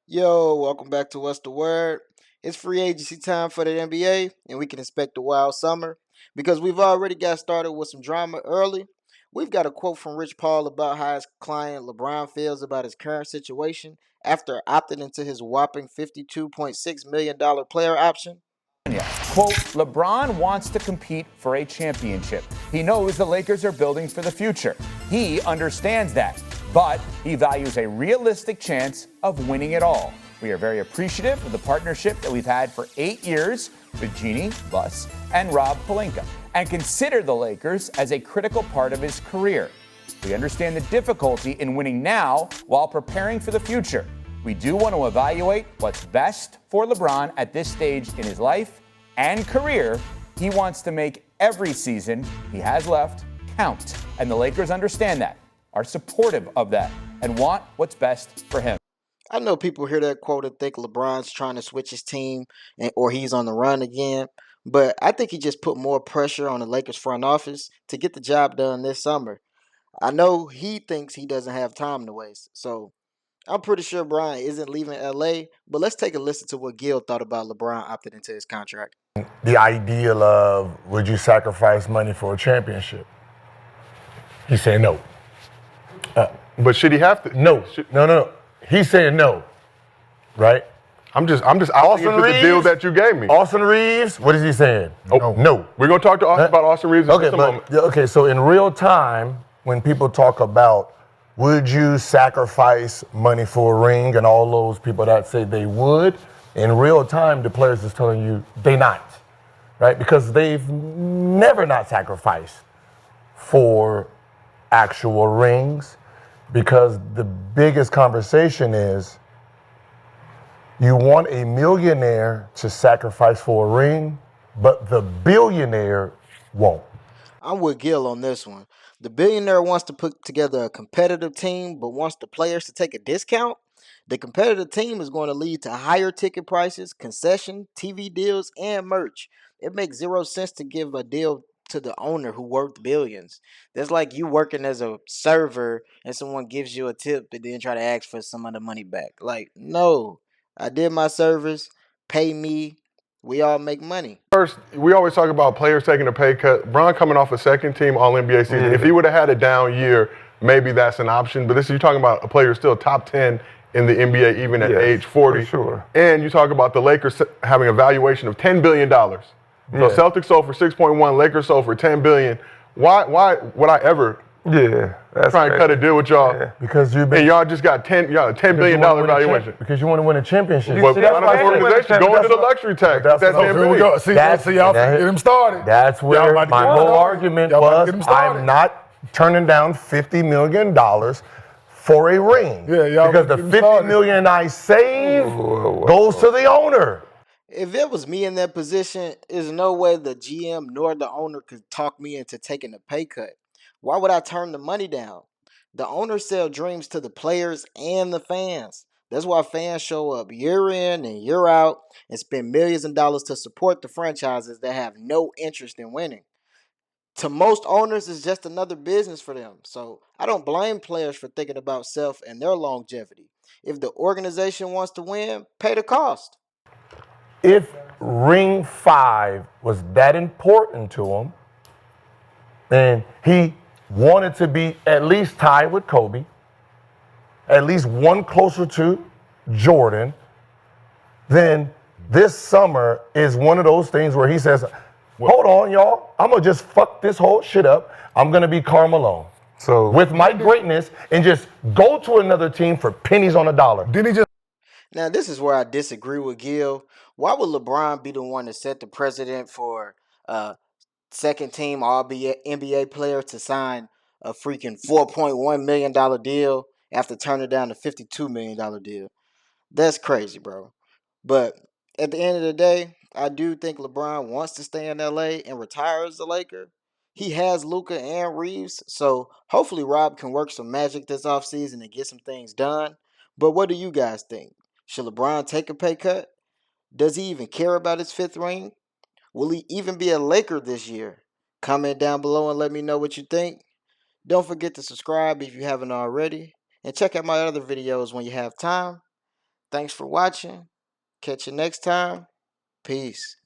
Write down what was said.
Yo, welcome back to What's the Word. It's free agency time for the NBA, and we can expect a wild summer because we've already got started with some drama early. We've got a quote from Rich Paul about how his client LeBron feels about his current situation after opting into his whopping $52.6 million player option. Quote, LeBron wants to compete for a championship. He knows the Lakers are building for the future. He understands that, but he values a realistic chance of winning it all. We are very appreciative of the partnership that we've had for 8 years with Jeannie Buss and Rob Pelinka and consider the Lakers as a critical part of his career. We understand the difficulty in winning now while preparing for the future. We do want to evaluate what's best for LeBron at this stage in his life and career. He wants to make every season he has left count. And the Lakers understand that, are supportive of that, and want what's best for him. I know people hear that quote and think LeBron's trying to switch his team or he's on the run again, but I think he just put more pressure on the Lakers front office to get the job done this summer. I know he thinks he doesn't have time to waste. So I'm pretty sure Brian isn't leaving LA, but let's take a listen to what Gil thought about LeBron opting into his contract. The ideal of would you sacrifice money for a championship? He's saying no. But should he have to? No. No. He's saying no. Right? I'm just asking for the deal that you gave me. Austin Reeves, what is he saying? Oh, no. We're going to talk to Austin about Austin Reeves in just a moment. Okay, so in real time, when people talk about would you sacrifice money for a ring and all those people that say they would, in real time, the players is telling you they not, right? Because they've never not sacrificed for actual rings, because the biggest conversation is you want a millionaire to sacrifice for a ring, but the billionaire won't. I'm with Gil on this one. The billionaire wants to put together a competitive team, but wants the players to take a discount. The competitive team is going to lead to higher ticket prices, concession, TV deals, and merch. It makes zero sense to give a deal to the owner who worked billions. That's like you working as a server and someone gives you a tip and then try to ask for some of the money back. Like, no, I did my service, pay me. We all make money. First, we always talk about players taking a pay cut. Bron coming off a second-team All-NBA season. If he would have had a down year, maybe that's an option. But this is you're talking about a player still top 10 in the NBA even at age 40. For sure. And you talk about the Lakers having a valuation of $10 billion. So Celtics sold for 6.1, Lakers sold for $10 billion. Why would I ever try and cut a deal with y'all? Yeah. Because you've been, and y'all just got $10 billion valuation. Because you want to win a championship. But organization going to the luxury tax. That's $10 billion. See, y'all get him started. That's where my whole argument was. I'm not turning down $50 million for a ring. Because the $50 million I save goes to the owner. If it was me in that position, there's no way the GM nor the owner could talk me into taking a pay cut. Why would I turn the money down? The owners sell dreams to the players and the fans. That's why fans show up year in and year out and spend millions of dollars to support the franchises that have no interest in winning. To most owners, it's just another business for them. So I don't blame players for thinking about self and their longevity. If the organization wants to win, pay the cost. If Ring 5 was that important to him, and he wanted to be at least tied with Kobe, at least one closer to Jordan, then this summer is one of those things where he says, hold on, y'all, I'm going to just fuck this whole shit up. I'm going to be Malone. So with my greatness and just go to another team for pennies on a dollar. Now, this is where I disagree with Gil. Why would LeBron be the one to set the precedent for second team All NBA player to sign a freaking $4.1 million deal after turning down a $52 million deal? That's crazy, bro. But at the end of the day, I do think LeBron wants to stay in LA and retire as a Laker. He has Luka and Reeves, so hopefully Rob can work some magic this offseason and get some things done. But what do you guys think? Should LeBron take a pay cut? Does he even care about his fifth ring? Will he even be a Laker this year? Comment down below and let me know what you think. Don't forget to subscribe if you haven't already. And check out my other videos when you have time. Thanks for watching. Catch you next time. Peace.